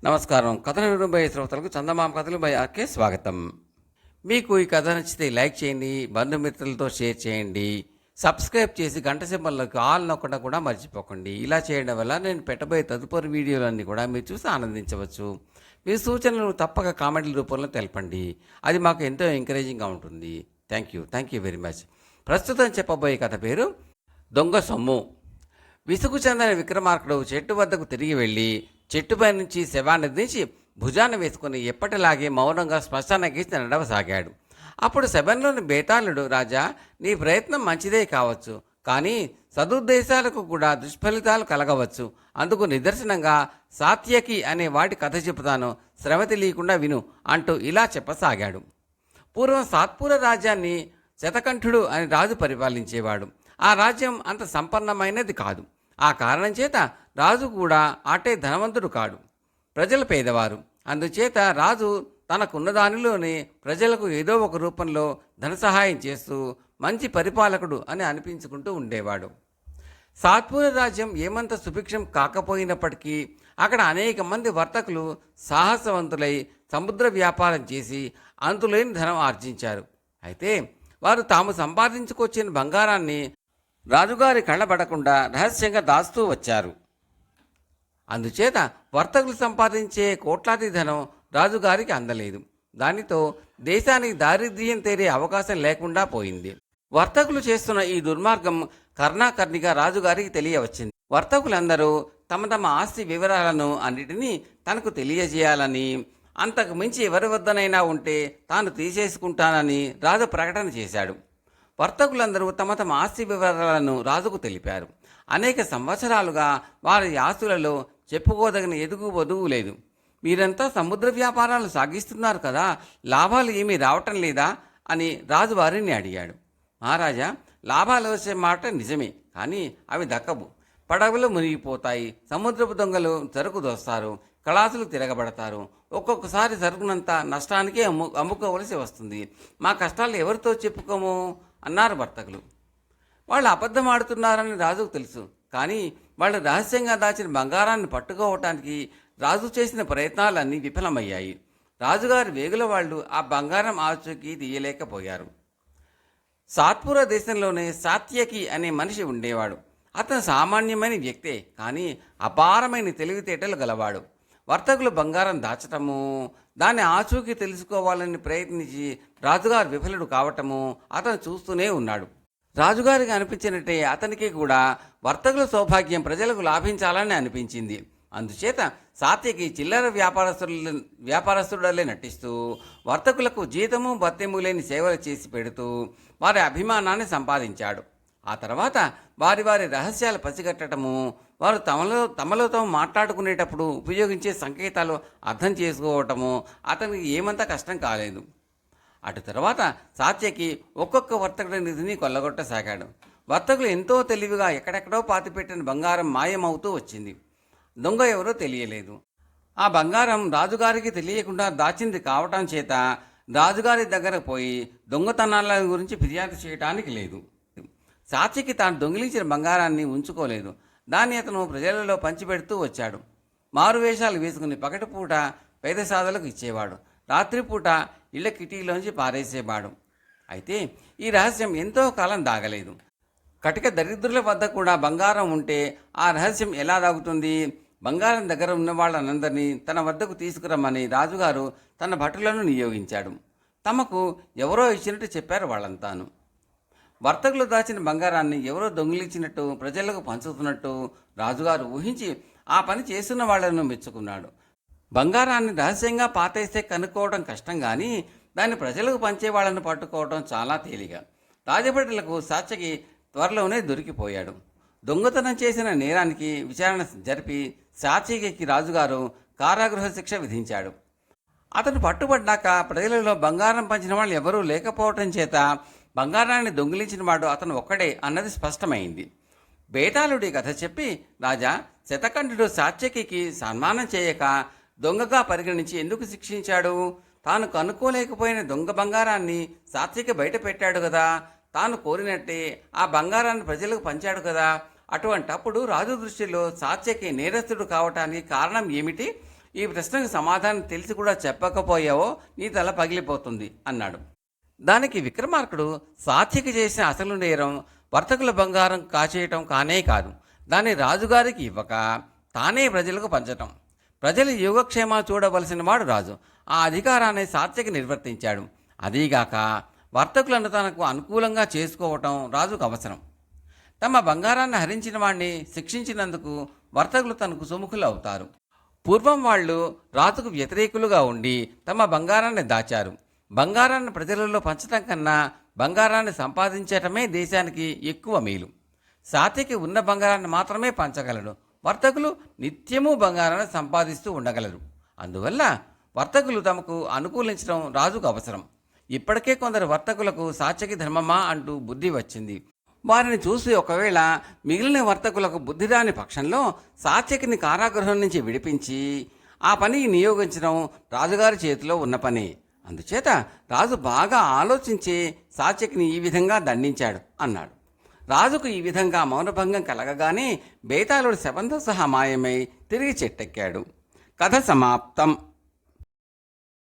నమస్కారం. కథను వినబోయే శ్రోతలకు చందమామ కథలు బై ఆర్కే స్వాగతం. మీకు ఈ కథ నచ్చితే లైక్ చేయండి, బంధుమిత్రులతో షేర్ చేయండి, సబ్స్క్రైబ్ చేసి గంట సింబల్లోకి ఆల్ నొక్కడం కూడా మర్చిపోకండి. ఇలా చేయడం వల్ల నేను పెట్టబోయే తదుపరి వీడియోలన్నీ కూడా మీరు చూసి ఆనందించవచ్చు. మీ సూచనలు తప్పక కామెంట్ల రూపంలో తెలపండి. అది మాకు ఎంతో ఎంకరేజింగ్గా ఉంటుంది. Thank you very much. ప్రస్తుతం చెప్పబోయే కథ పేరు దొంగ సొమ్ము. విసుగు చెందని విక్రమార్కుడు చెట్టు వద్దకు తిరిగి వెళ్ళి చెట్టుపై నుంచి శవాన్ని దించి భుజాన్ని వేసుకుని ఎప్పటిలాగే మౌనంగా శ్మశానకి నడవసాగాడు. అప్పుడు శవంలోని బేతాళుడు, రాజా, నీ ప్రయత్నం మంచిదే కావచ్చు, కానీ సదుద్దేశాలకు కూడా దుష్ఫలితాలు కలగవచ్చు. అందుకు నిదర్శనంగా సాత్యకి అనే వాటి కథ చెబుతాను, శ్రమ తెలియకుండా విను అంటూ ఇలా చెప్పసాగాడు. పూర్వం సాత్పుర రాజ్యాన్ని శతకంఠుడు అని రాజు పరిపాలించేవాడు. ఆ రాజ్యం అంత సంపన్నమైనది కాదు. ఆ కారణం చేత రాజు కూడా అటే ధనవంతుడు కాడు. ప్రజలు పేదవారు. అందుచేత రాజు తనకున్న దానిలోనే ప్రజలకు ఏదో ఒక రూపంలో ధన సహాయం చేస్తూ మంచి పరిపాలకుడు అని అనిపించుకుంటూ ఉండేవాడు. సాత్పుర రాజ్యం ఏమంత సుభిక్షం కాకపోయినప్పటికీ అక్కడ అనేక మంది వర్తకులు సాహసవంతులై సముద్ర వ్యాపారం చేసి అంతులేని ధనం ఆర్జించారు. అయితే వారు తాము సంపాదించుకొచ్చిన బంగారాన్ని రాజుగారి కళ్ళబడకుండా రహస్యంగా దాస్తూ వచ్చారు. అందుచేత వర్తకులు సంపాదించే కోట్లాది ధనం రాజుగారికి అందలేదు. దానితో దేశానికి దారిద్ర్యం తేరే అవకాశం లేకుండా పోయింది. వర్తకులు చేస్తున్న ఈ దుర్మార్గం కర్ణాకర్ణిగా రాజుగారికి తెలియవచ్చింది. వర్తకులందరూ తమ తమ ఆస్తి వివరాలను అన్నిటినీ తనకు తెలియజేయాలని, అంతకు మించి ఎవరి వద్దనైనా ఉంటే తాను తీసేసుకుంటానని రాజు ప్రకటన చేశాడు. వర్తకులందరూ తమ తమ ఆస్తి వివరాలను రాజుకు తెలిపారు. అనేక సంవత్సరాలుగా వారి ఆస్తులలో చెప్పుకోదగిన ఎదుగు బొదుగు లేదు. మీరంతా సముద్ర వ్యాపారాలు సాగిస్తున్నారు కదా, లాభాలు ఏమీ రావటం లేదా అని రాజు వారిని అడిగాడు. మహారాజా, లాభాలు వచ్చే మాట నిజమే, కానీ అవి దక్కవు. పడవలు మునిగిపోతాయి, సముద్రపు దొంగలు సరుకు దోస్తారు, కళాసులు తిరగబడతారు. ఒక్కొక్కసారి సరుకునంతా నష్టానికే అమ్ముకోవలసి వస్తుంది. మా కష్టాలు ఎవరితో చెప్పుకోము అన్నారు వర్తకులు. వాళ్ళు అబద్ధం ఆడుతున్నారని రాజుకు తెలుసు, కానీ వాళ్ళు రహస్యంగా దాచిన బంగారాన్ని పట్టుకోవటానికి రాజు చేసిన ప్రయత్నాలన్నీ విఫలమయ్యాయి. రాజుగారి వేగుల వాళ్ళు ఆ బంగారం ఆచూకీ తీయలేకపోయారు. సాత్పుర దేశంలోనే సాత్యకి అనే మనిషి ఉండేవాడు. అతను సామాన్యమైన వ్యక్తే, కానీ అపారమైన తెలివితేటలు గలవాడు. వర్తకులు బంగారం దాచటము, దాన్ని ఆచూకీ తెలుసుకోవాలని ప్రయత్నించి రాజుగారు విఫలుడు కావటము అతను చూస్తూనే ఉన్నాడు. రాజుగారికి అనిపించినట్టే అతనికి కూడా వర్తకుల సౌభాగ్యం ప్రజలకు లాభించాలని అనిపించింది. అందుచేత సాత్యకి చిల్లర వ్యాపారస్తుడలే నటిస్తూ వర్తకులకు జీతము భత్యము లేని సేవలు చేసి పెడుతూ వారి అభిమానాన్ని సంపాదించాడు. ఆ తర్వాత వారి వారి రహస్యాలు పసిగట్టడము, వారు తమలో తాము మాట్లాడుకునేటప్పుడు ఉపయోగించే సంకేతాలు అర్థం చేసుకోవటము అతనికి ఏమంత కష్టం కాలేదు. అటు తర్వాత సాత్యకి ఒక్కొక్క వర్తకుడి నిధిని కొల్లగొట్టసాగాడు. వర్తకులు ఎంతో తెలివిగా ఎక్కడెక్కడో పాతిపెట్టిన బంగారం మాయమవుతూ వచ్చింది. దొంగ ఎవరో తెలియలేదు. ఆ బంగారం రాజుగారికి తెలియకుండా దాచింది కావటం చేత రాజుగారి దగ్గరకు పోయి దొంగతనాల గురించి ఫిర్యాదు చేయటానికి లేదు. సాత్యకి తాను దొంగిలించిన బంగారాన్ని ఉంచుకోలేదు. దాన్ని అతను ప్రజలలో పంచిపెడుతూ వచ్చాడు. మారువేషాలు వేసుకుని పగటిపూట పేద సాధలకు ఇచ్చేవాడు, రాత్రిపూట ఇళ్ల కిటికీలోంచి పారేసేవాడు. అయితే ఈ రహస్యం ఎంతో కాలం దాగలేదు. కటిక దరిద్రుల వద్ద కూడా బంగారం ఉంటే ఆ రహస్యం ఎలా దాగుతుంది? బంగారం దగ్గర ఉన్న వాళ్ళనందరినీ తన వద్దకు తీసుకురమ్మని రాజుగారు తన భటులను నియోగించాడు. తమకు ఎవరో ఇచ్చినట్టు చెప్పారు వాళ్ళంతాను. వర్తకులు దాచిన బంగారాన్ని ఎవరో దొంగిలించినట్టు ప్రజలకు పంచుతున్నట్టు రాజుగారు ఊహించి ఆ పని చేస్తున్న వాళ్లను మెచ్చుకున్నాడు. బంగారాన్ని రహస్యంగా పాతేస్తే కనుక్కోవడం కష్టం, కానీ దాన్ని ప్రజలకు పంచే వాళ్ళను పట్టుకోవడం చాలా తేలిక. రాజభటులకు సాత్యకి త్వరలోనే దొరికిపోయాడు. దొంగతనం చేసిన నేరానికి విచారణ జరిపి సాత్యకి రాజుగారు కారాగృహ శిక్ష విధించాడు. అతను పట్టుబడ్డాక ప్రజలలో బంగారం పంచిన వాళ్ళు ఎవరూ లేకపోవటం చేత బంగారాన్ని దొంగిలించిన వాడు అతను ఒక్కడే అన్నది స్పష్టమైంది. బేతాళుడి కథ చెప్పి, రాజా, శతకంఠుడు సాత్యకి సన్మానం చేయక దొంగగా పరిగణించి ఎందుకు శిక్షించాడు? తాను కనుక్కోలేకపోయిన దొంగ బంగారాన్ని సాత్యకి బయట పెట్టాడు కదా, తాను కోరినట్టే ఆ బంగారాన్ని ప్రజలకు పంచాడు కదా. అటువంటప్పుడు రాజు దృష్టిలో సాత్యకి నేరస్తుడు కావటానికి కారణం ఏమిటి? ఈ ప్రశ్నకు సమాధానం తెలిసి కూడా చెప్పకపోయావో నీ తల పగిలిపోతుంది అన్నాడు. దానికి విక్రమార్కుడు సాత్యకి చేసిన అసలు నేరం వర్తకుల బంగారం కాచేయటం కానే కాదు, దాన్ని రాజుగారికి ఇవ్వక తానే ప్రజలకు పంచటం. ప్రజల యోగక్షేమాలు చూడవలసిన వాడు రాజు. ఆ అధికారాన్ని సాత్యకి నిర్వర్తించాడు. అదీగాక వర్తకులను తనకు అనుకూలంగా చేసుకోవటం రాజుకు అవసరం. తమ బంగారాన్ని హరించిన వాణ్ణి శిక్షించినందుకు వర్తకులు తనకు సుముఖులు అవుతారు. పూర్వం వాళ్ళు రాజుకు వ్యతిరేకులుగా ఉండి తమ బంగారాన్ని దాచారు. బంగారాన్ని ప్రజలలో పంచటం కన్నా బంగారాన్ని సంపాదించటమే దేశానికి ఎక్కువ మేలు. సాత్యకి ఉన్న బంగారాన్ని మాత్రమే పంచగలడు. వర్తకులు నిత్యము బంగారాన్ని సంపాదిస్తూ ఉండగలరు. అందువల్ల వర్తకులు తమకు అనుకూలించడం రాజుకు అవసరం. ఇప్పటికే కొందరు వర్తకులకు సాత్యకి ధర్మమా అంటూ బుద్ధి వచ్చింది. వారిని చూసి ఒకవేళ మిగిలిన వర్తకులకు బుద్ధి రాని పక్షంలో సాత్యకిని కారాగృహం నుంచి విడిపించి ఆ పనికి నియోగించడం రాజుగారి చేతిలో ఉన్న పని. అందుచేత రాజు బాగా ఆలోచించి సాత్యకిని ఈ విధంగా దండించాడు అన్నాడు. రాజుకు ఈ విధంగా మౌనభంగం కలగగానే బేతాళుడు శవంతో సహా మాయమై తిరిగి చెట్టెక్కాడు. కథ సమాప్తం.